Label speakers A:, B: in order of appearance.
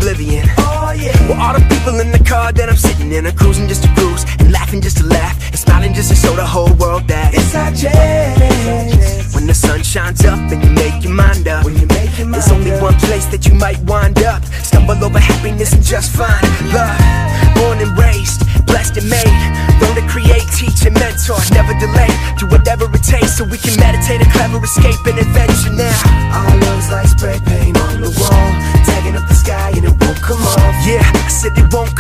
A: oblivion. Oh yeah. Well, all the people in the car that I'm sitting in are cruising just to cruise, and laughing just to laugh, and smiling just to show the whole world that it's our chance. When the sun shines up and you make your mind up, there's only one place that you might wind up. Stumble over happiness and just find love. Born and raised, blessed and made, learn to create, teach and mentor, never delay. Do whatever it takes so we can meditate, a clever escape and adventure now. Our love's like spray paint on the wall, tagging up the sky and it won't come off. Yeah, I said it won't